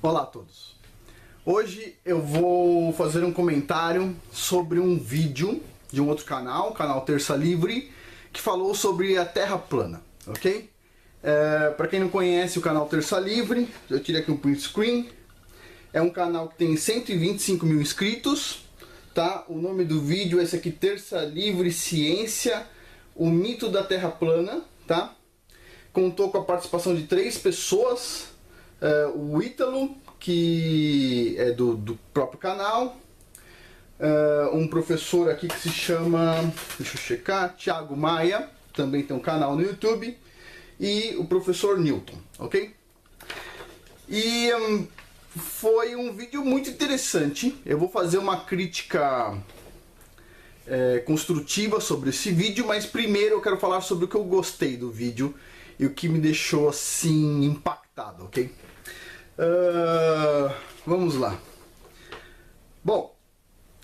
Olá a todos. Hoje eu vou fazer um comentário sobre um vídeo de um outro canal, o canal Terça Livre, que falou sobre a Terra plana, ok? Para quem não conhece o canal Terça Livre, eu tirei aqui um print screen. É um canal que tem 125 mil inscritos, tá? O nome do vídeo é esse aqui, Terça Livre Ciência, o mito da Terra plana, tá? Contou com a participação de 3 pessoas, o Ítalo, que é do próprio canal, um professor aqui que se chama, deixa eu checar, Thiago Maia, também tem um canal no YouTube, e o professor Newton, ok? E foi um vídeo muito interessante. Eu vou fazer uma crítica construtiva sobre esse vídeo, mas primeiro eu quero falar sobre o que eu gostei do vídeo e o que me deixou assim impactado, ok? Vamos lá. Bom,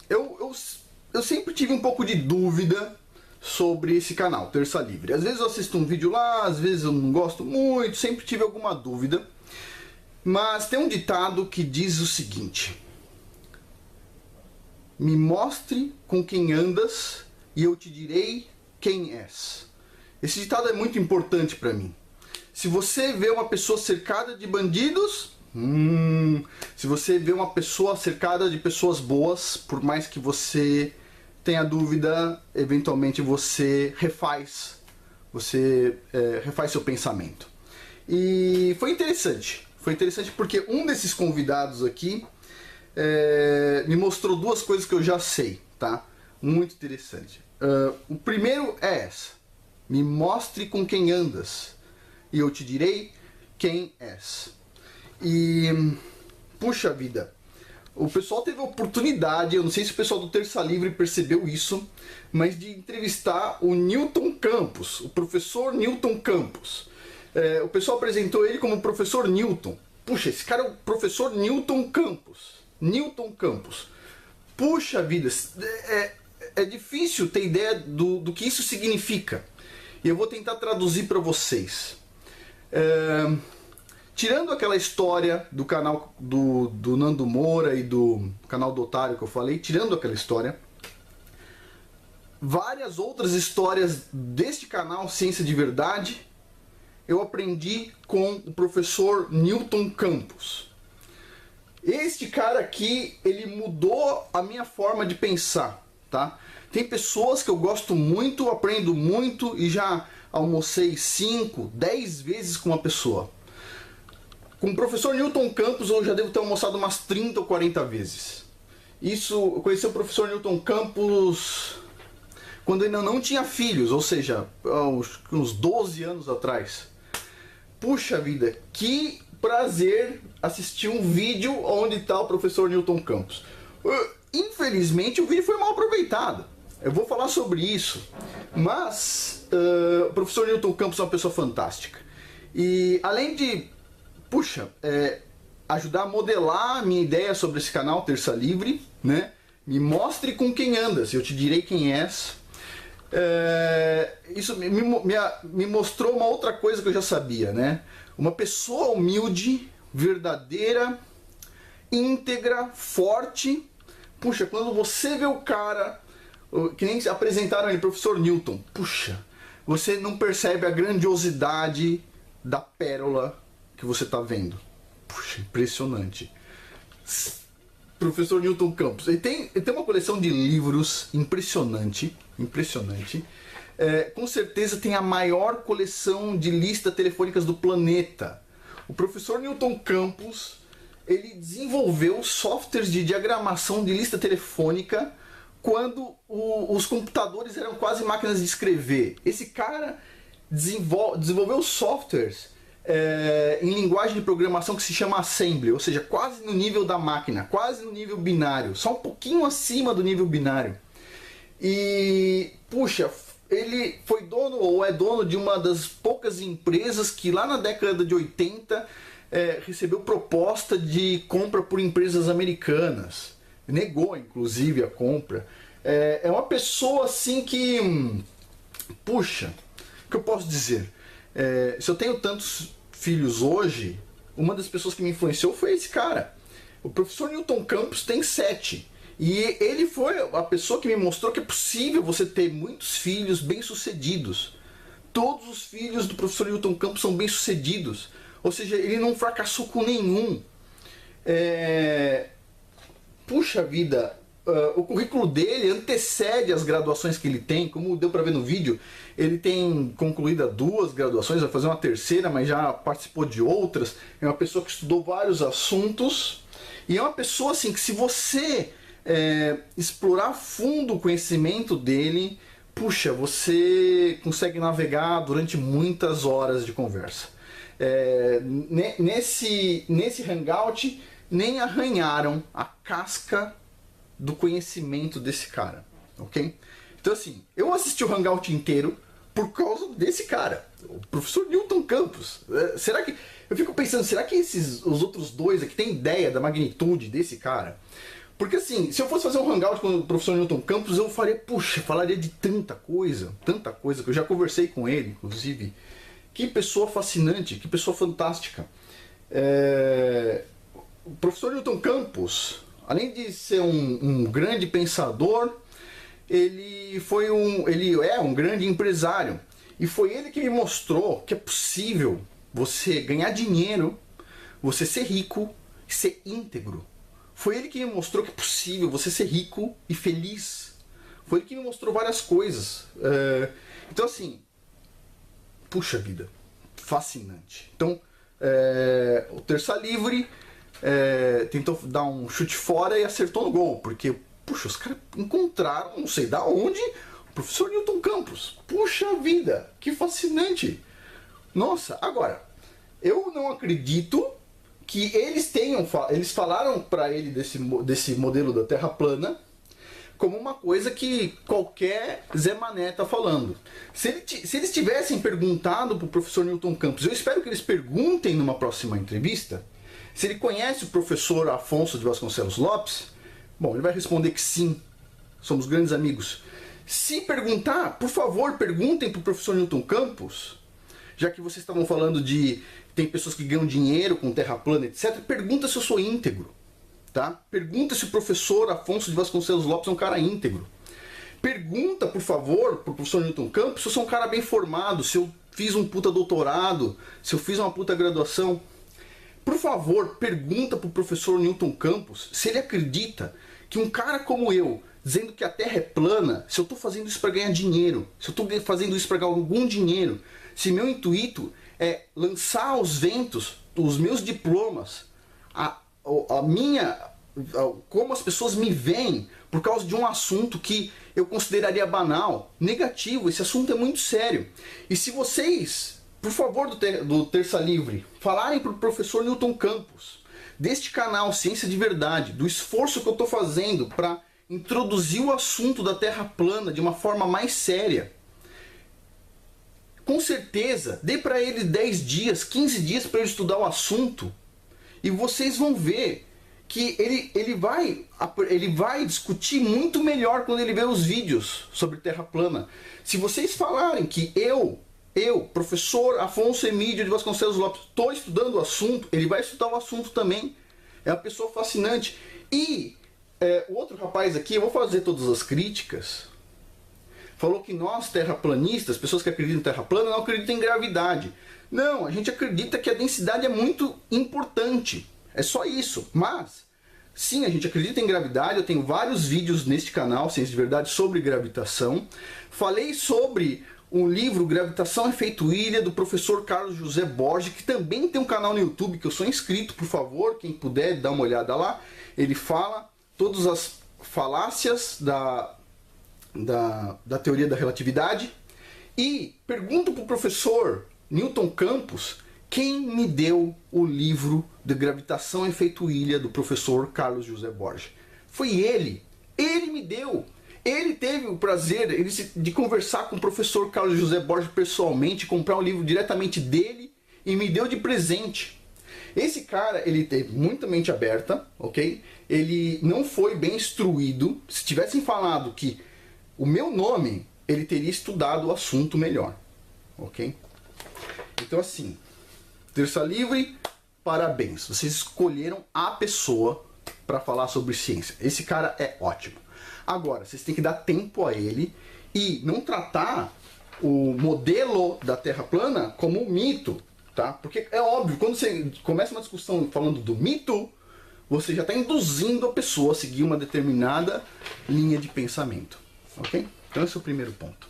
eu sempre tive um pouco de dúvida sobre esse canal, Terça Livre. Às vezes eu assisto um vídeo lá, às vezes eu não gosto muito, sempre tive alguma dúvida. Mas tem um ditado que diz o seguinte: me mostre com quem andas e eu te direi quem és. Esse ditado é muito importante para mim. Se você vê uma pessoa cercada de bandidos, se você vê uma pessoa cercada de pessoas boas, por mais que você tenha dúvida, eventualmente você refaz seu pensamento. E foi interessante porque um desses convidados aqui me mostrou 2 coisas que eu já sei, tá? Muito interessante. O primeiro é essa: me mostre com quem andas e eu te direi quem és. E puxa vida, o pessoal teve a oportunidade, eu não sei se o pessoal do Terça Livre percebeu isso, mas de entrevistar o Newton Campos, o professor Newton Campos. O pessoal apresentou ele como professor Newton. Puxa, esse cara é o professor Newton Campos. Newton Campos. Puxa vida, é difícil ter ideia do que isso significa. E eu vou tentar traduzir para vocês. Tirando aquela história do canal do Nando Moura e do canal do Otário que eu falei, tirando aquela história, várias outras histórias deste canal Ciência de Verdade eu aprendi com o professor Newton Campos. Este cara aqui, ele mudou a minha forma de pensar, tá? Tem pessoas que eu gosto muito, aprendo muito e já almocei 5, 10 vezes com uma pessoa. Com o professor Newton Campos eu já devo ter almoçado umas 30 ou 40 vezes. Isso, eu conheci o professor Newton Campos quando ainda não tinha filhos, ou seja, uns 12 anos atrás. Puxa vida, que prazer assistir um vídeo onde está o professor Newton Campos. Infelizmente o vídeo foi mal aproveitado. Eu vou falar sobre isso. Mas o professor Newton Campos é uma pessoa fantástica. E além de, ajudar a modelar a minha ideia sobre esse canal Terça Livre, né? Me mostre com quem andas, eu te direi quem és. Isso me mostrou uma outra coisa que eu já sabia, né? Uma pessoa humilde, verdadeira, íntegra, forte. Puxa, quando você vê o cara, que nem apresentaram ele, professor Newton, puxa, você não percebe a grandiosidade da pérola que você está vendo. Puxa, impressionante. Professor Newton Campos, ele tem uma coleção de livros impressionante. Com certeza tem a maior coleção de listas telefônicas do planeta. O professor Newton Campos, ele desenvolveu softwares de diagramação de lista telefônica quando os computadores eram quase máquinas de escrever. Esse cara desenvolveu softwares em linguagem de programação que se chama Assembly, ou seja, quase no nível da máquina, quase no nível binário, só um pouquinho acima do nível binário. E, puxa, ele foi dono ou é dono de uma das poucas empresas que lá na década de 80 recebeu proposta de compra por empresas americanas. Negou, inclusive, a compra. É uma pessoa assim que, puxa, o que eu posso dizer? Se eu tenho tantos filhos hoje, uma das pessoas que me influenciou foi esse cara. O professor Newton Campos tem 7. E ele foi a pessoa que me mostrou que é possível você ter muitos filhos bem-sucedidos. Todos os filhos do professor Newton Campos são bem-sucedidos. Ou seja, ele não fracassou com nenhum. Puxa vida, o currículo dele antecede as graduações que ele tem. Como deu para ver no vídeo, ele tem concluído 2 graduações, vai fazer uma terceira, mas já participou de outras. É uma pessoa que estudou vários assuntos. E é uma pessoa assim que, se você explorar a fundo o conhecimento dele, puxa, você consegue navegar durante muitas horas de conversa. Nesse hangout, nem arranharam a casca do conhecimento desse cara, ok? Então assim, eu assisti o hangout inteiro por causa desse cara, o professor Newton Campos. Será que... Eu fico pensando, será que os outros 2 aqui têm ideia da magnitude desse cara? Porque assim, se eu fosse fazer um hangout com o professor Newton Campos, eu falaria de tanta coisa, que eu já conversei com ele, inclusive. Que pessoa fascinante, que pessoa fantástica. O professor Newton Campos, além de ser um grande pensador, ele é um grande empresário. E foi ele que me mostrou que é possível você ganhar dinheiro, você ser rico e ser íntegro. Foi ele que me mostrou que é possível você ser rico e feliz. Foi ele que me mostrou várias coisas. Então assim, puxa vida, fascinante. Então, o Terça Livre tentou dar um chute fora e acertou no gol. Porque, puxa, os caras encontraram, não sei da onde, o professor Newton Campos. Puxa vida, que fascinante. Nossa, agora, eu não acredito que eles falaram para ele desse modelo da Terra plana como uma coisa que qualquer Zé Mané tá falando. Se eles tivessem perguntado para o professor Newton Campos, eu espero que eles perguntem numa próxima entrevista, se ele conhece o professor Afonso de Vasconcelos Lopes. Bom, ele vai responder que sim, somos grandes amigos. Se perguntar, por favor, perguntem para o professor Newton Campos, já que vocês estavam falando de tem pessoas que ganham dinheiro com terra plana, etc. Pergunta se eu sou íntegro, tá? Pergunta se o professor Afonso de Vasconcelos Lopes é um cara íntegro. Pergunta, por favor, pro professor Newton Campos se eu sou um cara bem formado, se eu fiz um puta doutorado, se eu fiz uma puta graduação. Por favor, pergunta pro professor Newton Campos se ele acredita que um cara como eu, dizendo que a Terra é plana, se eu estou fazendo isso para ganhar dinheiro, se eu estou fazendo isso para ganhar algum dinheiro, se meu intuito é lançar aos ventos os meus diplomas, como as pessoas me veem por causa de um assunto que eu consideraria banal, negativo. Esse assunto é muito sério. E se vocês, por favor, do Terça Livre, falarem para o professor Newton Campos, deste canal Ciência de Verdade, do esforço que eu estou fazendo para introduzir o assunto da Terra plana de uma forma mais séria, com certeza, dê para ele 10 dias, 15 dias para ele estudar o assunto, e vocês vão ver que ele vai discutir muito melhor quando ele ver os vídeos sobre Terra plana. Se vocês falarem que eu, professor Afonso Emídio de Vasconcelos Lopes, estou estudando o assunto, ele vai estudar o assunto também. É uma pessoa fascinante. E o outro rapaz aqui, eu vou fazer todas as críticas, falou que nós, terraplanistas, pessoas que acreditam em terra plana, não acreditam em gravidade. Não, a gente acredita que a densidade é muito importante. É só isso. Mas, sim, a gente acredita em gravidade. Eu tenho vários vídeos neste canal, Ciência de Verdade, sobre gravitação. Falei sobre um livro, Gravitação Efeito Ilha, do professor Carlos José Borges, que também tem um canal no YouTube, que eu sou inscrito, por favor, quem puder, dá uma olhada lá. Ele fala todas as falácias da teoria da relatividade. E pergunto para o professor Newton Campos quem me deu o livro de Gravitação Efeito Ilha do professor Carlos José Borges. Foi ele. Ele me deu. Ele teve o prazer de conversar com o professor Carlos José Borges pessoalmente, comprar um livro diretamente dele e me deu de presente. Esse cara, ele teve muita mente aberta, ok? Ele não foi bem instruído. Se tivessem falado que o meu nome, ele teria estudado o assunto melhor, ok? Então assim, Terça Livre, parabéns. Vocês escolheram a pessoa para falar sobre ciência. Esse cara é ótimo. Agora, vocês têm que dar tempo a ele e não tratar o modelo da Terra plana como um mito, tá? Porque é óbvio, quando você começa uma discussão falando do mito, você já está induzindo a pessoa a seguir uma determinada linha de pensamento, ok? Então esse é o primeiro ponto.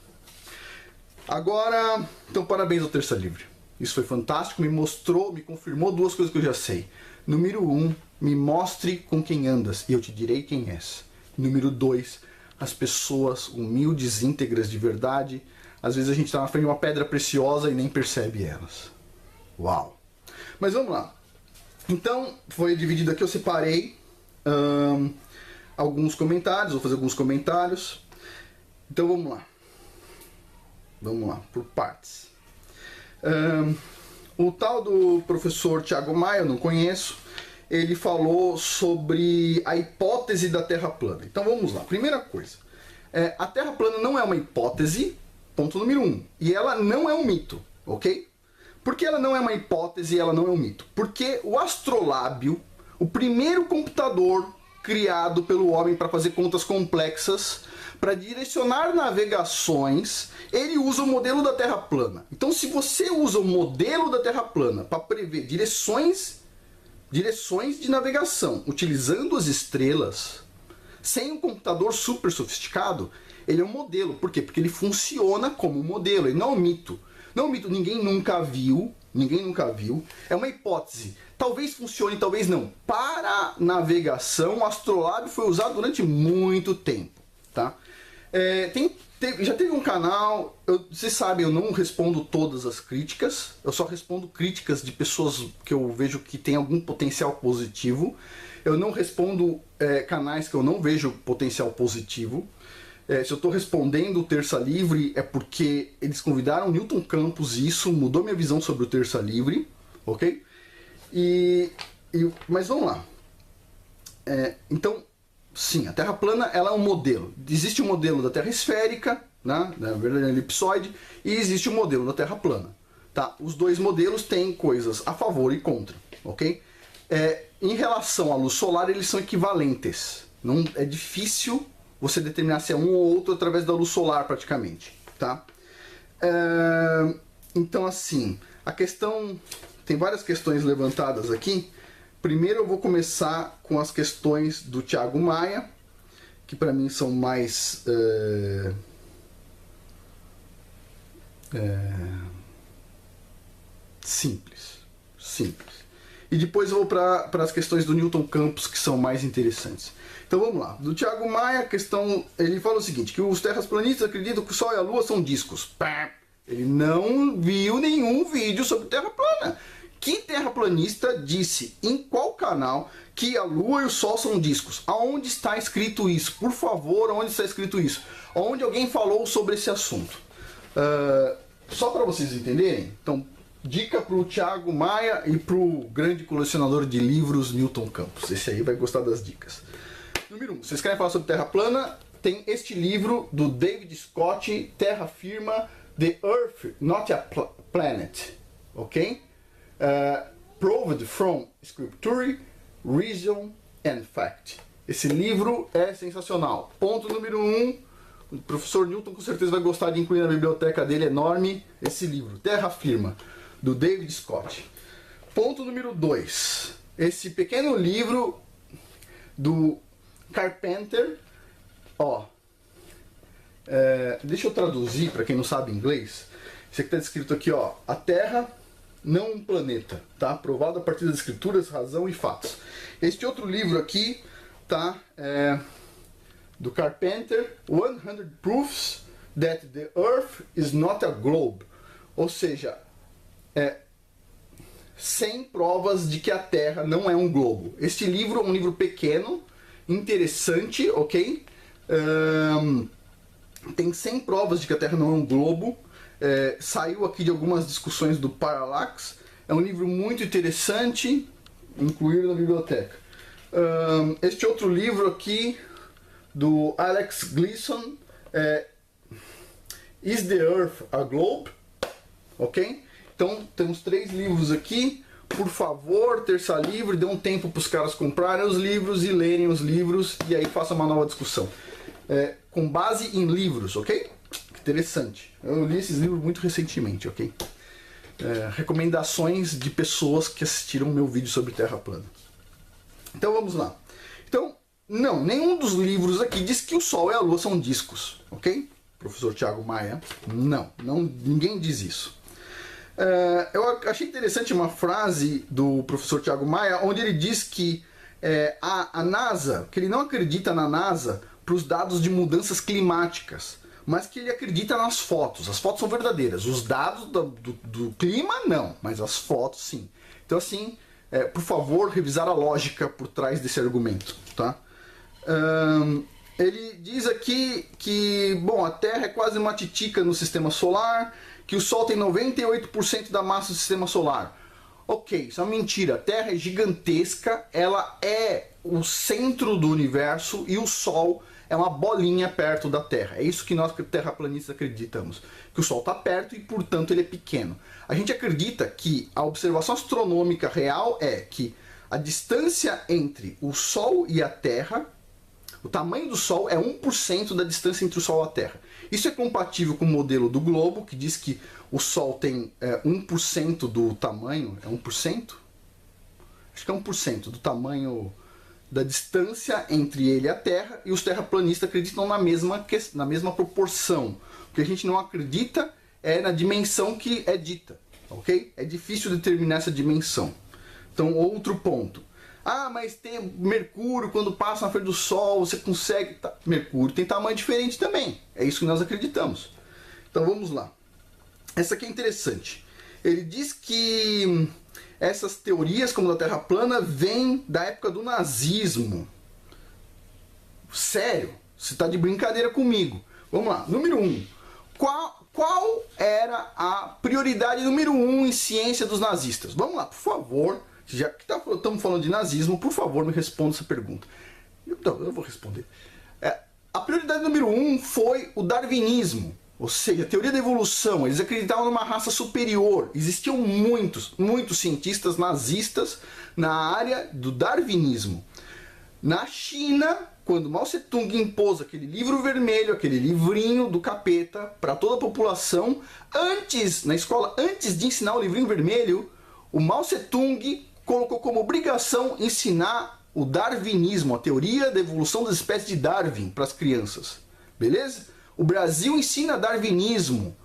Agora, então parabéns ao Terça Livre. Isso foi fantástico, me confirmou duas coisas que eu já sei. Número 1, me mostre com quem andas e eu te direi quem és. Número 2, as pessoas humildes, íntegras de verdade. Às vezes a gente está na frente de uma pedra preciosa e nem percebe elas. Uau! Mas vamos lá. Então, foi dividido aqui, eu separei alguns comentários, vou fazer alguns comentários. Então vamos lá. Vamos lá, por partes. O tal do professor Thiago Maia, eu não conheço, ele falou sobre a hipótese da Terra plana. Então vamos lá. Primeira coisa, a Terra plana não é uma hipótese, ponto número 1, e ela não é um mito, ok? Por que ela não é uma hipótese e ela não é um mito? Porque o astrolábio, o primeiro computador criado pelo homem para fazer contas complexas, para direcionar navegações, ele usa o modelo da Terra plana. Então, se você usa o modelo da Terra plana para prever direções de navegação, utilizando as estrelas, sem um computador super sofisticado, ele é um modelo. Por quê? Porque ele funciona como um modelo, ele não é um mito. Não é um mito, ninguém nunca viu. É uma hipótese. Talvez funcione, talvez não. Para navegação, o astrolábio foi usado durante muito tempo, tá? Já teve um canal, vocês sabem, eu não respondo todas as críticas, eu só respondo críticas de pessoas que eu vejo que tem algum potencial positivo. Eu não respondo canais que eu não vejo potencial positivo. Se eu estou respondendo o Terça Livre é porque eles convidaram o Newton Campos e isso mudou minha visão sobre o Terça Livre, ok? Mas vamos lá. Então, sim, a Terra plana ela é um modelo. Existe um modelo da Terra esférica, né, na verdade é elipsoide, e existe o modelo da Terra plana. Tá? Os dois modelos têm coisas a favor e contra, ok? Em relação à luz solar, eles são equivalentes. Não, é difícil você determinar se é um ou outro através da luz solar, praticamente. Tá? Então, assim, a questão... Tem várias questões levantadas aqui. Primeiro eu vou começar com as questões do Thiago Maia, que para mim são mais... simples. E depois eu vou para as questões do Newton Campos, que são mais interessantes. Então vamos lá. Do Thiago Maia, a questão, ele fala o seguinte, que os terraplanistas acreditam que o Sol e a Lua são discos. Ele não viu nenhum vídeo sobre Terra plana. Que terraplanista disse em qual canal que a Lua e o Sol são discos? Aonde está escrito isso? Por favor, onde está escrito isso? Onde alguém falou sobre esse assunto? Só para vocês entenderem, então, dica para o Thiago Maia e para o grande colecionador de livros Newton Campos. Esse aí vai gostar das dicas. Número 1, vocês querem falar sobre Terra plana? Tem este livro do David Scott, Terra Firma, The Earth, Not a Planet. Ok? Proved from Scripture, Reason and Fact. Esse livro é sensacional. Ponto número 1, o professor Newton com certeza vai gostar de incluir na biblioteca dele enorme esse livro, Terra Firma, do David Scott. Ponto número 2, esse pequeno livro do Carpenter, deixa eu traduzir para quem não sabe inglês. Isso aqui está escrito aqui, a Terra não um planeta, tá? Provado a partir das escrituras, razão e fatos. Este outro livro aqui, tá? Do Carpenter, 100 Proofs that the Earth is not a Globe. Ou seja, 100 provas de que a Terra não é um globo. Este livro é um livro pequeno, interessante, ok? Tem 100 provas de que a Terra não é um globo. Saiu aqui de algumas discussões do Parallax. É um livro muito interessante, incluído na biblioteca. Este outro livro aqui, do Alex Gleason, Is the Earth a Globe? Ok? Então, temos 3 livros aqui. O por favor, terça livre, dê um tempo para os caras comprarem os livros e lerem os livros e aí faça uma nova discussão. Com base em livros, ok? Interessante. Eu li esses livros muito recentemente, ok? Recomendações de pessoas que assistiram meu vídeo sobre Terra plana. Então vamos lá. Então, não, nenhum dos livros aqui diz que o Sol e a Lua são discos, ok? Professor Thiago Maia, não, ninguém diz isso. Eu achei interessante uma frase do professor Thiago Maia, onde ele diz que a NASA, que ele não acredita na NASA para os dados de mudanças climáticas, mas que ele acredita nas fotos. As fotos são verdadeiras. Os dados do clima, não, mas as fotos, sim. Então, assim, por favor, revisar a lógica por trás desse argumento, tá? Ele diz aqui que, bom, a Terra é quase uma titica no sistema solar, que o Sol tem 98% da massa do sistema solar. Ok, isso é uma mentira. A Terra é gigantesca, ela é o centro do universo e o Sol é uma bolinha perto da Terra. É isso que nós terraplanistas acreditamos. Que o Sol está perto e, portanto, ele é pequeno. A gente acredita que a observação astronômica real é que a distância entre o Sol e a Terra, o tamanho do Sol é 1% da distância entre o Sol e a Terra. Isso é compatível com o modelo do globo, que diz que o Sol tem 1% do tamanho. É 1%? Acho que é 1% do tamanho da distância entre ele e a Terra, e os terraplanistas acreditam na mesma proporção. O que a gente não acredita é na dimensão que é dita, ok? É difícil determinar essa dimensão. Então, outro ponto. Ah, mas tem Mercúrio, quando passa na frente do Sol, você consegue... Tá. Mercúrio tem tamanho diferente também. É isso que nós acreditamos. Então, vamos lá. Essa aqui é interessante. Ele diz que essas teorias, como da Terra plana, vêm da época do nazismo. Sério? Você está de brincadeira comigo. Vamos lá. Número 1. Qual era a prioridade número 1 em ciência dos nazistas? Vamos lá, por favor. Já que estamos falando de nazismo, por favor, me responda essa pergunta. Então, eu vou responder. A prioridade número 1 foi o darwinismo. Ou seja, a teoria da evolução. Eles acreditavam numa raça superior. Existiam muitos cientistas nazistas na área do darwinismo. Na China, quando Mao Tse-tung impôs aquele livro vermelho, aquele livrinho do capeta para toda a população, na escola, antes de ensinar o livrinho vermelho, o Mao Tse-tung colocou como obrigação ensinar o darwinismo, a teoria da evolução das espécies de Darwin para as crianças. Beleza? O Brasil ensina darwinismo,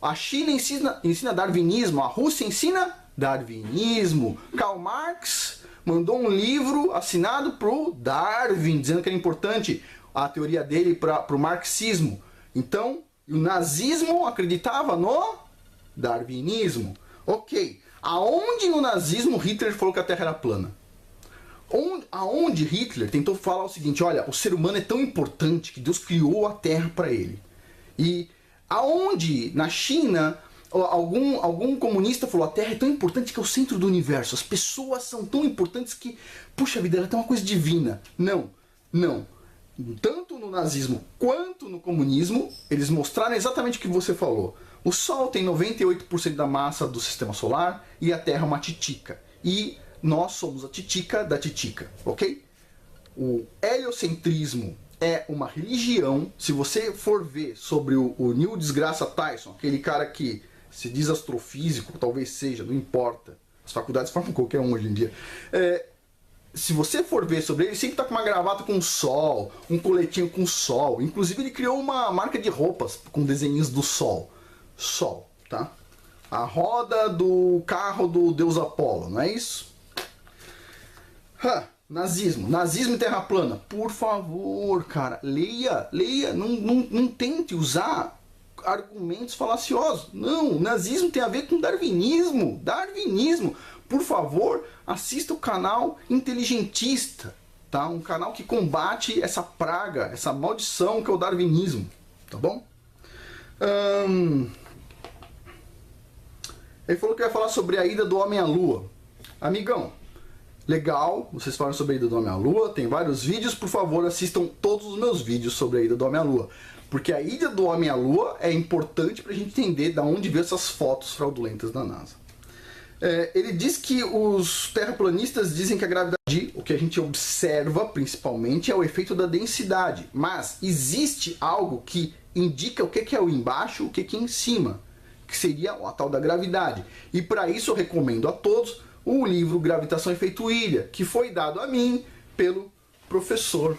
a China ensina darwinismo, a Rússia ensina darwinismo. Karl Marx mandou um livro assinado por Darwin, dizendo que era importante a teoria dele para o marxismo. Então, o nazismo acreditava no darwinismo. Ok. Aonde no nazismo Hitler falou que a Terra era plana? Aonde Hitler tentou falar o seguinte: olha, o ser humano é tão importante que Deus criou a Terra para ele. E aonde na China algum comunista falou: a Terra é tão importante que é o centro do universo, as pessoas são tão importantes que, puxa vida, ela tem uma coisa divina. Não. Tanto no nazismo quanto no comunismo, eles mostraram exatamente o que você falou. O Sol tem 98% da massa do sistema solar e a Terra é uma titica. E nós somos a titica da titica, ok? O heliocentrismo é uma religião. Se você for ver sobre o Neil deGrasse Tyson, aquele cara que se diz astrofísico, talvez seja, não importa. As faculdades formam qualquer um hoje em dia. Se você for ver sobre ele sempre está com uma gravata com o sol, um coletinho com o sol. Inclusive ele criou uma marca de roupas com desenhos do sol. Sol, tá? A roda do carro do deus Apolo, não é isso? Nazismo e Terra plana. Por favor, cara, leia. Não tente usar argumentos falaciosos. Não, nazismo tem a ver com darwinismo. Por favor, assista o canal Inteligentista, tá? Um canal que combate essa praga, essa maldição que é o darwinismo, tá bom? Ele falou que ia falar sobre a ida do homem à lua. Amigão, legal, vocês falam sobre a ida do homem à lua, tem vários vídeos, por favor, assistam todos os meus vídeos sobre a ida do homem à lua. Porque a ida do homem à lua é importante para a gente entender de onde veio essas fotos fraudulentas da NASA. Ele diz que os terraplanistas dizem que a gravidade, o que a gente observa principalmente, é o efeito da densidade. Mas existe algo que indica o que é o embaixo e o que é em cima, que seria a tal da gravidade. E para isso eu recomendo a todos o livro Gravitação e Efeito Ilha, que foi dado a mim pelo professor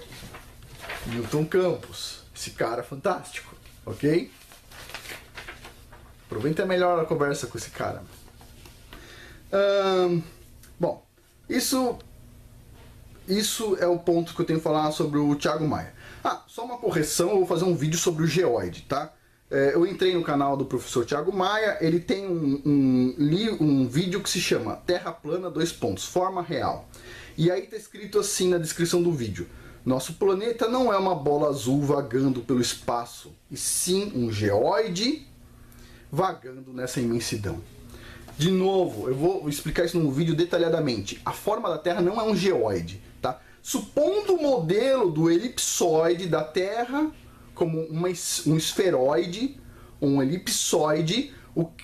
Newton Campos. Esse cara fantástico, ok? Aproveita melhor a conversa com esse cara. Bom, isso é o ponto que eu tenho que falar sobre o Thiago Maia. Só uma correção, eu vou fazer um vídeo sobre o geoide, tá? Eu entrei no canal do professor Thiago Maia, ele tem um vídeo que se chama Terra Plana, forma real. E aí tá escrito assim na descrição do vídeo: nosso planeta não é uma bola azul vagando pelo espaço, e sim um geoide vagando nessa imensidão. De novo, eu vou explicar isso no vídeo detalhadamente. A forma da Terra não é um geoide, tá? Supondo o modelo do elipsoide da Terra como um esferoide, um elipsoide,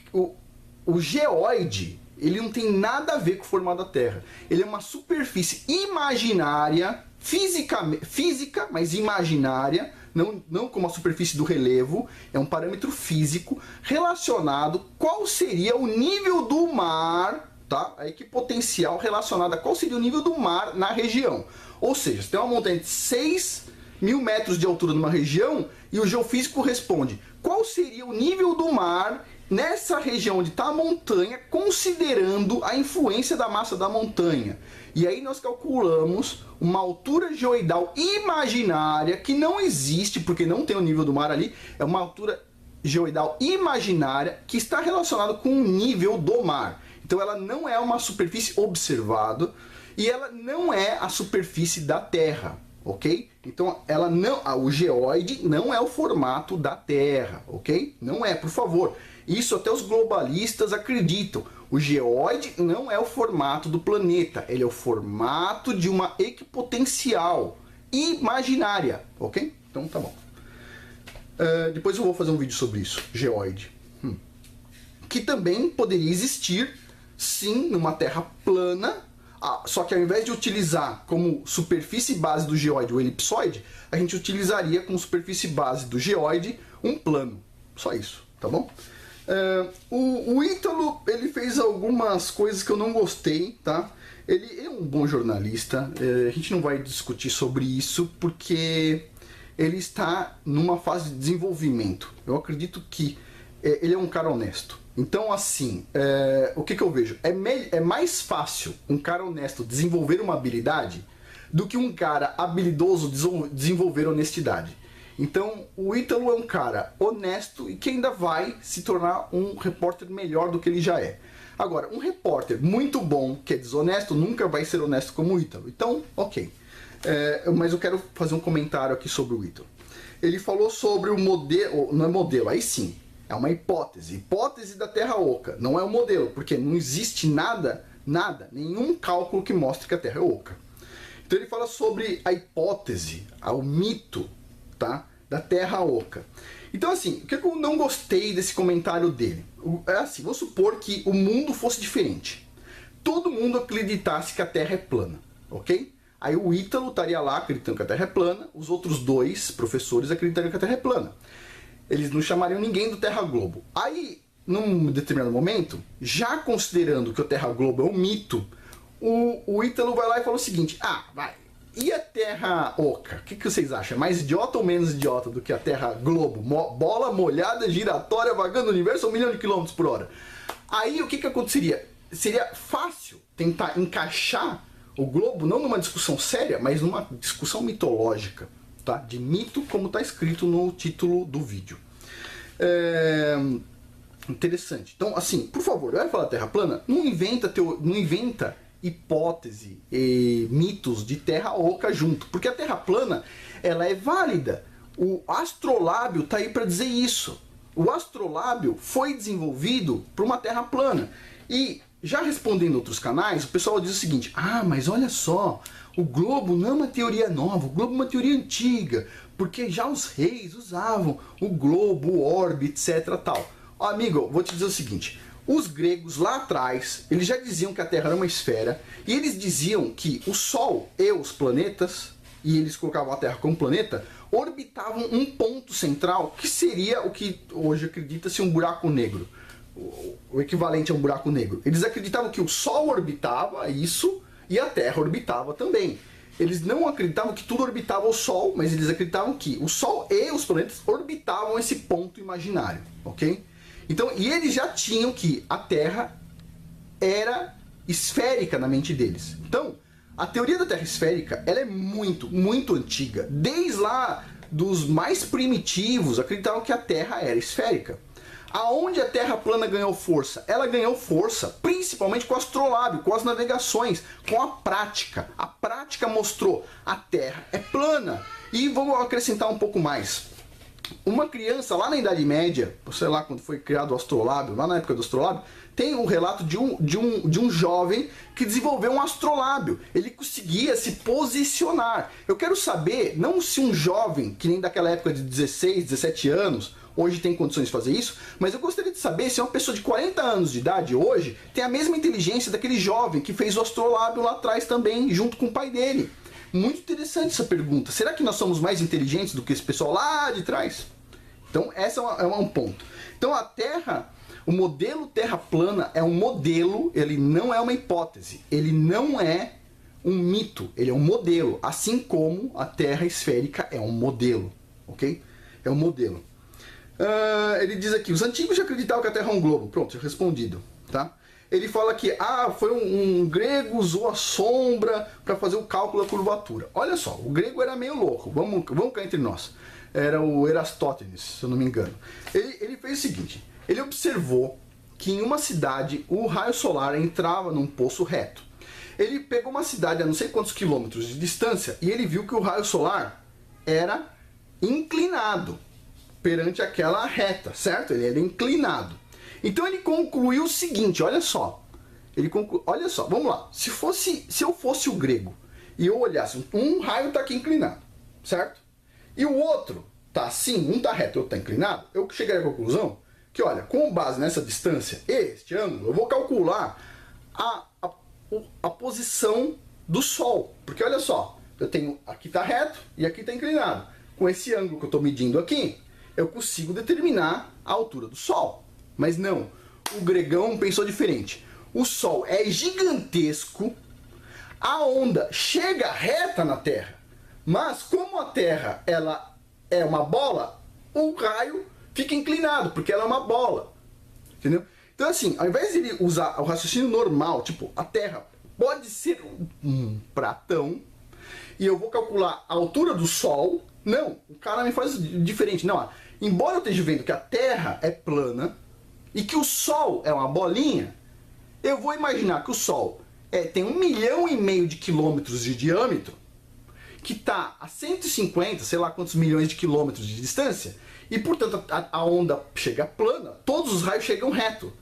o geoide, ele não tem nada a ver com o formato da Terra. Ele é uma superfície imaginária, física, mas imaginária, não como a superfície do relevo, é um parâmetro físico relacionado qual seria o nível do mar, tá? A equipotencial relacionada a qual seria o nível do mar na região. Ou seja, você tem uma montanha de 6.000 metros de altura numa região e o geofísico responde qual seria o nível do mar nessa região onde está a montanha, considerando a influência da massa da montanha. E aí nós calculamos uma altura geoidal imaginária, que não existe, porque não tem o nível do mar ali, é uma altura geoidal imaginária que está relacionada com o nível do mar. Então ela não é uma superfície observada e ela não é a superfície da Terra, ok? Então ela não, o geoide não é o formato da Terra, ok? Não é, por favor. Isso até os globalistas acreditam. O geoide não é o formato do planeta, ele é o formato de uma equipotencial imaginária, ok? Então tá bom. Depois eu vou fazer um vídeo sobre isso, geoide. Que também poderia existir, sim, numa Terra plana, só que ao invés de utilizar como superfície base do geoide o elipsoide, a gente utilizaria como superfície base do geoide um plano. Só isso, tá bom? O Ítalo, ele fez algumas coisas que eu não gostei, tá? Ele é um bom jornalista, a gente não vai discutir sobre isso porque ele está numa fase de desenvolvimento. Eu acredito que ele é um cara honesto. Então, assim, o que eu vejo? É mais fácil um cara honesto desenvolver uma habilidade do que um cara habilidoso desenvolver honestidade. Então, o Ítalo é um cara honesto e que ainda vai se tornar um repórter melhor do que ele já é. Agora, um repórter muito bom, que é desonesto, nunca vai ser honesto como o Ítalo. Então, ok. Mas eu quero fazer um comentário aqui sobre o Ítalo. Ele falou sobre o modelo, não é modelo, aí sim, é uma hipótese. Hipótese da Terra oca, não é um modelo, porque não existe nada, nenhum cálculo que mostre que a Terra é oca. Então ele fala sobre a hipótese, o mito, tá? Da Terra oca. Então assim, o que eu não gostei desse comentário dele? É assim, vou supor que o mundo fosse diferente. Todo mundo acreditasse que a Terra é plana, ok? Aí o Ítalo estaria lá acreditando que a Terra é plana, os outros dois professores acreditariam que a Terra é plana. Eles não chamariam ninguém do Terra Globo. Aí, num determinado momento, já considerando que o Terra Globo é um mito, o Ítalo vai lá e fala o seguinte: e a Terra oca? O que vocês acham? Mais idiota ou menos idiota do que a Terra Globo? Bola molhada, giratória, vagando no universo a 1 milhão de quilômetros por hora. Aí o que aconteceria? Seria fácil tentar encaixar o globo não numa discussão séria, mas numa discussão mitológica, tá? De mito, como está escrito no título do vídeo. Interessante. Então, assim, por favor, vai falar Terra plana? Não inventa hipótese e mitos de Terra oca junto, porque a Terra plana, ela é válida. O astrolábio está aí para dizer isso. O astrolábio foi desenvolvido para uma Terra plana. E já respondendo outros canais, o pessoal diz o seguinte: mas olha só, o globo não é uma teoria nova, o globo é uma teoria antiga, porque já os reis usavam o globo, o orbe, etc. tal. Amigo, vou te dizer o seguinte: Os gregos lá atrás, eles já diziam que a Terra era uma esfera, e eles diziam que o Sol e os planetas, e eles colocavam a Terra como planeta, orbitavam um ponto central, que seria o que hoje acredita-se um buraco negro. O equivalente a um buraco negro. Eles acreditavam que o Sol orbitava isso, e a Terra orbitava também. Eles não acreditavam que tudo orbitava o Sol, mas eles acreditavam que o Sol e os planetas orbitavam esse ponto imaginário, ok? Então, e eles já tinham que a Terra era esférica na mente deles. Então, a teoria da Terra esférica, ela é muito, muito antiga. Desde lá dos mais primitivos, acreditavam que a Terra era esférica. Aonde a Terra plana ganhou força? Ela ganhou força principalmente com o astrolábio, com as navegações, com a prática. A prática mostrou a Terra é plana. E vamos acrescentar um pouco mais. Uma criança lá na Idade Média, sei lá quando foi criado o astrolábio, lá na época do astrolábio, tem um relato de um jovem que desenvolveu um astrolábio. Ele conseguia se posicionar. Eu quero saber, não se um jovem, que nem daquela época de 16, 17 anos, hoje tem condições de fazer isso, mas eu gostaria de saber se uma pessoa de 40 anos de idade hoje tem a mesma inteligência daquele jovem que fez o astrolábio lá atrás também, junto com o pai dele. Muito interessante essa pergunta. Será que nós somos mais inteligentes do que esse pessoal lá de trás? Então, essa é um ponto. Então, a Terra, o modelo Terra plana é um modelo, ele não é uma hipótese, ele não é um mito, ele é um modelo, assim como a Terra esférica é um modelo, ok? É um modelo. Ele diz aqui, os antigos já acreditavam que a Terra é um globo. Pronto, já respondido, tá? Ele fala que foi um grego usou a sombra para fazer o cálculo da curvatura. Olha só, o grego era meio louco, vamos cá entre nós. Era o Erastótenes, se eu não me engano. Ele fez o seguinte, ele observou que em uma cidade o raio solar entrava num poço reto. Ele pegou uma cidade a não sei quantos quilômetros de distância e ele viu que o raio solar era inclinado perante aquela reta, certo? Ele era inclinado. Então ele concluiu o seguinte, olha só. Olha só, vamos lá. Se eu fosse o grego e eu olhasse, um raio está aqui inclinado, certo? E o outro está assim, um está reto e o outro está inclinado, eu chegaria à conclusão que, olha, com base nessa distância, este ângulo, eu vou calcular a posição do Sol. Porque olha só, eu tenho aqui está reto e aqui está inclinado. Com esse ângulo que eu estou medindo aqui, eu consigo determinar a altura do Sol. Mas não, o gregão pensou diferente. O Sol é gigantesco, a onda chega reta na Terra, mas como a Terra ela é uma bola, o raio fica inclinado, porque ela é uma bola. Entendeu? Então assim, ao invés de ele usar o raciocínio normal, tipo, a Terra pode ser um pratão, e eu vou calcular a altura do Sol, não, o cara me faz diferente. Não, embora eu esteja vendo que a Terra é plana, e que o Sol é uma bolinha, eu vou imaginar que o Sol tem 1,5 milhão de quilômetros de diâmetro, que está a 150, sei lá quantos milhões de quilômetros de distância, e portanto a onda chega plana, todos os raios chegam reto.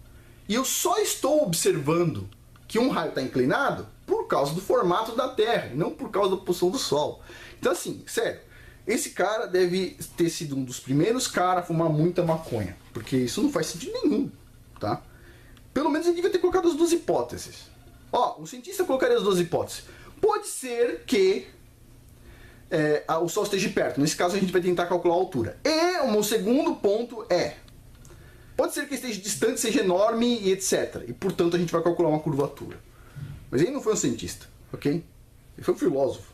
E eu só estou observando que um raio está inclinado por causa do formato da Terra, não por causa da posição do Sol. Então assim, sério, esse cara deve ter sido um dos primeiros caras a fumar muita maconha, porque isso não faz sentido nenhum, tá? Pelo menos ele devia ter colocado as duas hipóteses. Ó, o cientista colocaria as duas hipóteses. Pode ser que o Sol esteja perto, nesse caso a gente vai tentar calcular a altura. E o segundo ponto pode ser que esteja distante, seja enorme e etc. E portanto a gente vai calcular uma curvatura. Mas ele não foi um cientista, ok? Ele foi um filósofo.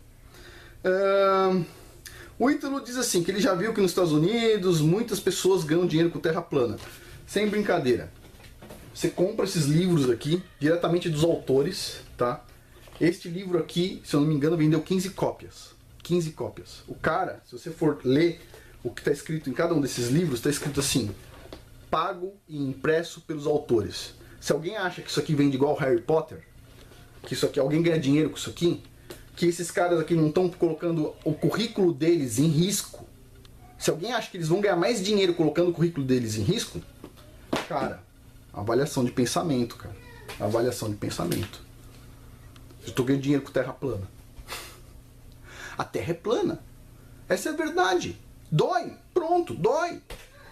O Ítalo diz assim, que ele já viu que nos Estados Unidos muitas pessoas ganham dinheiro com terra plana. Sem brincadeira. Você compra esses livros aqui, diretamente dos autores, tá? Este livro aqui, se eu não me engano, vendeu 15 cópias. 15 cópias. O cara, se você for ler o que está escrito em cada um desses livros, está escrito assim, pago e impresso pelos autores. Se alguém acha que isso aqui vende igual Harry Potter, que isso aqui, alguém ganha dinheiro com isso aqui, que esses caras aqui não estão colocando o currículo deles em risco. Se alguém acha que eles vão ganhar mais dinheiro colocando o currículo deles em risco, cara, avaliação de pensamento, cara. Avaliação de pensamento. Eu estou ganhando dinheiro com terra plana. A Terra é plana. Essa é a verdade. Dói. Pronto, dói.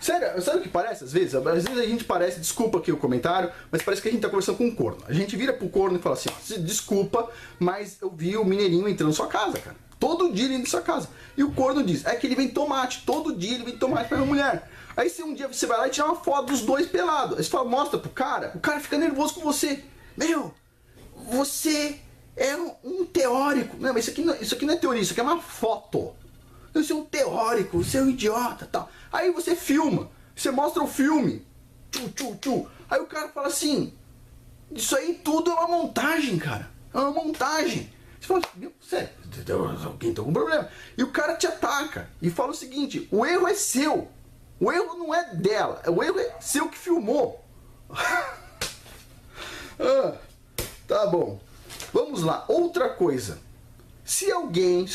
Sério, sabe o que parece às vezes? Às vezes a gente parece, desculpa aqui o comentário, mas parece que a gente tá conversando com um corno. A gente vira pro corno e fala assim, ó, desculpa, mas eu vi o mineirinho entrando na sua casa, cara. Todo dia ele entra na sua casa. E o corno diz, é que ele vem tomate, todo dia ele vem tomate pra minha mulher. Aí se um dia você vai lá e tira uma foto dos dois pelados, aí você fala, mostra pro cara, o cara fica nervoso com você. Meu, você é um teórico. Não, mas isso aqui não é teoria, isso aqui é uma foto. Você é um teórico, você é um idiota, tal. Aí você filma, você mostra o filme. Aí o cara fala assim, isso aí tudo é uma montagem, cara. É uma montagem. Você fala, meu, sério, alguém tem algum problema. E o cara te ataca e fala o seguinte, o erro é seu. O erro não é dela, o erro é seu que filmou. Tá bom. Vamos lá, outra coisa. Se alguém,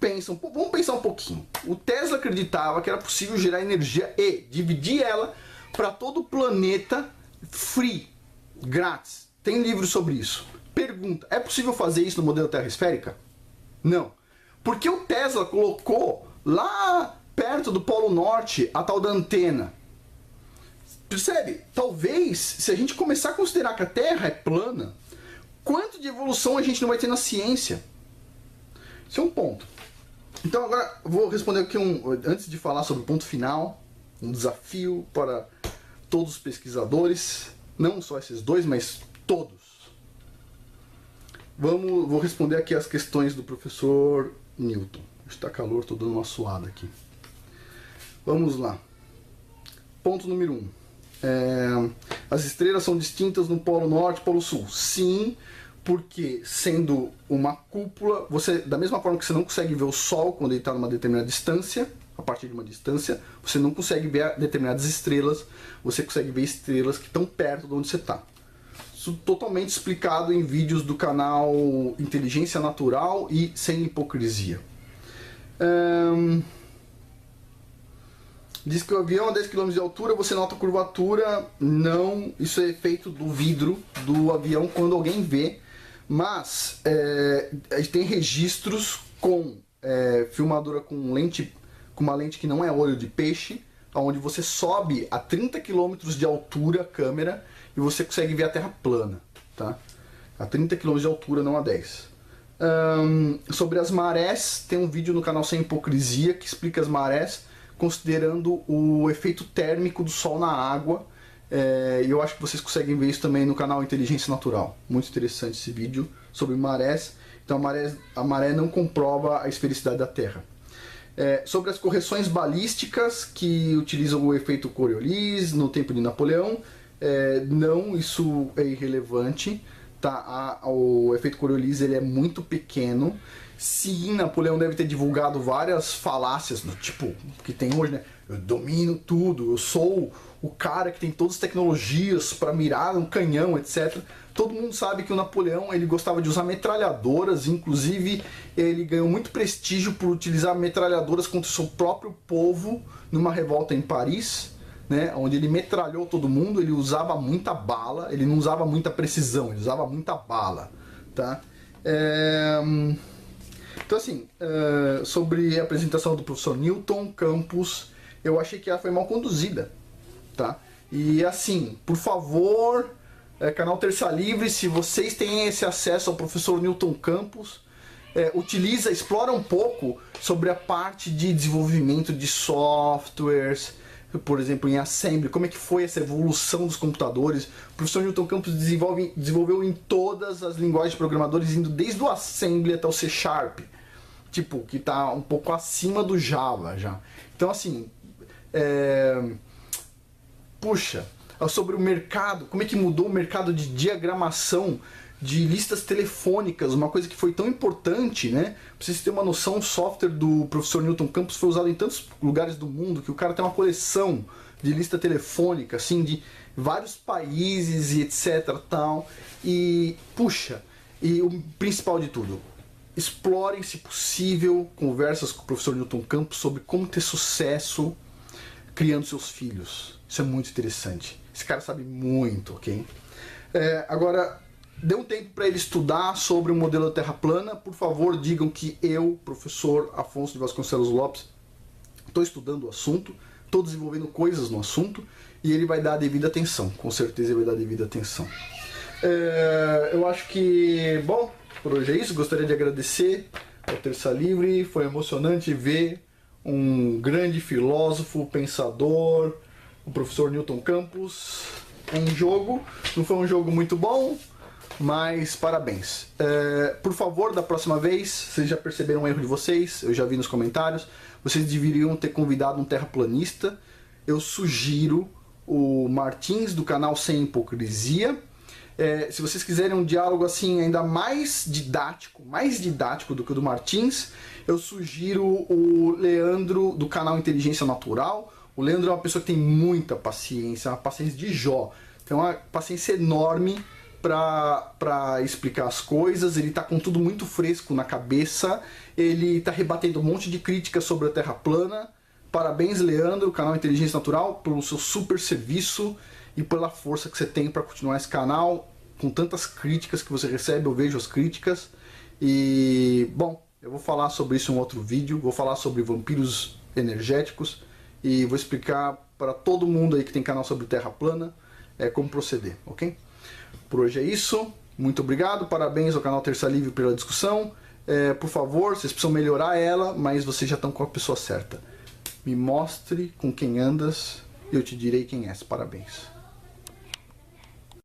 vamos pensar um pouquinho. O Tesla acreditava que era possível gerar energia e dividir ela para todo o planeta free, grátis. Tem livros sobre isso. Pergunta, é possível fazer isso no modelo Terra esférica? Não. Porque o Tesla colocou lá perto do Polo Norte a tal da antena. Percebe? Talvez, se a gente começar a considerar que a Terra é plana, quanto de evolução a gente não vai ter na ciência? Isso é um ponto. Então agora vou responder aqui antes de falar sobre o ponto final, um desafio para todos os pesquisadores, não só esses dois, mas todos. Vou responder aqui as questões do professor Newton. Está calor, estou dando uma suada aqui. Vamos lá. Ponto número 1. As estrelas são distintas no Polo Norte e Polo Sul. Sim, porque sendo uma cúpula, da mesma forma que você não consegue ver o Sol quando ele está numa determinada distância, a partir de uma distância, você não consegue ver determinadas estrelas, você consegue ver estrelas que estão perto de onde você está. Isso totalmente explicado em vídeos do canal Inteligência Natural e Sem Hipocrisia. Diz que o avião a 10 km de altura você nota a curvatura. Não, isso é efeito do vidro do avião quando alguém vê. Mas a gente tem registros com filmadora com uma lente que não é olho de peixe, onde você sobe a 30 km de altura a câmera e você consegue ver a Terra plana, tá? A 30 km de altura, não a 10. Sobre as marés, tem um vídeo no canal Sem Hipocrisia que explica as marés, considerando o efeito térmico do Sol na água. E eu acho que vocês conseguem ver isso também no canal Inteligência Natural. Muito interessante esse vídeo sobre marés. Então a maré não comprova a esfericidade da Terra. Sobre as correções balísticas que utilizam o efeito Coriolis no tempo de Napoleão, não, isso é irrelevante. Tá? O efeito Coriolis ele é muito pequeno. Sim, Napoleão deve ter divulgado várias falácias, tipo, que tem hoje, né? Eu domino tudo, eu sou o cara que tem todas as tecnologias para mirar um canhão, etc. Todo mundo sabe que o Napoleão ele gostava de usar metralhadoras, inclusive ele ganhou muito prestígio por utilizar metralhadoras contra o seu próprio povo numa revolta em Paris, né? Onde ele metralhou todo mundo, ele usava muita bala, ele não usava muita precisão, ele usava muita bala, tá? Então assim, sobre a apresentação do professor Newton Campos, eu achei que ela foi mal conduzida, tá? E assim, por favor, canal Terça Livre, se vocês têm esse acesso ao professor Newton Campos, explora um pouco sobre a parte de desenvolvimento de softwares, por exemplo, em Assembly, como é que foi essa evolução dos computadores. O professor Newton Campos desenvolveu em todas as linguagens de programadores, indo desde o Assembly até o C#, tipo, que está um pouco acima do Java já. Então assim, puxa, sobre o mercado, como é que mudou o mercado de diagramação de listas telefônicas, uma coisa que foi tão importante, né? Pra vocês terem uma noção, o software do professor Newton Campos foi usado em tantos lugares do mundo que o cara tem uma coleção de lista telefônica, assim, de vários países e etc, tal. E, puxa, e o principal de tudo, explorem, se possível, conversas com o professor Newton Campos sobre como ter sucesso criando seus filhos. Isso é muito interessante. Esse cara sabe muito, ok? Agora, dê um tempo para ele estudar sobre o modelo da Terra plana. Por favor, digam que eu, professor Afonso de Vasconcelos Lopes, estou estudando o assunto. Estou desenvolvendo coisas no assunto e ele vai dar a devida atenção, com certeza ele vai dar a devida atenção. Eu acho que, bom, por hoje é isso. Gostaria de agradecer ao Terça Livre, foi emocionante ver um grande filósofo, pensador, o professor Newton Campos em jogo. Não foi um jogo muito bom, mas parabéns. Por favor, da próxima vez, vocês já perceberam o erro de vocês, eu já vi nos comentários, vocês deveriam ter convidado um terraplanista. Eu sugiro o Martins, do canal Sem Hipocrisia. Se vocês quiserem um diálogo assim ainda mais didático do que o do Martins, eu sugiro o Leandro, do canal Inteligência Natural. O Leandro é uma pessoa que tem muita paciência, uma paciência de Jó. Tem uma paciência enorme para explicar as coisas. Ele está com tudo muito fresco na cabeça. Ele está rebatendo um monte de críticas sobre a Terra plana. Parabéns, Leandro, canal Inteligência Natural, pelo seu super serviço e pela força que você tem para continuar esse canal. Com tantas críticas que você recebe, eu vejo as críticas. E, bom, eu vou falar sobre isso em um outro vídeo. Vou falar sobre vampiros energéticos e vou explicar para todo mundo aí que tem canal sobre Terra plana como proceder, ok? Por hoje é isso. Muito obrigado. Parabéns ao canal Terça Livre pela discussão. Por favor, vocês precisam melhorar ela, mas vocês já estão com a pessoa certa. Me mostre com quem andas e eu te direi quem és. Parabéns.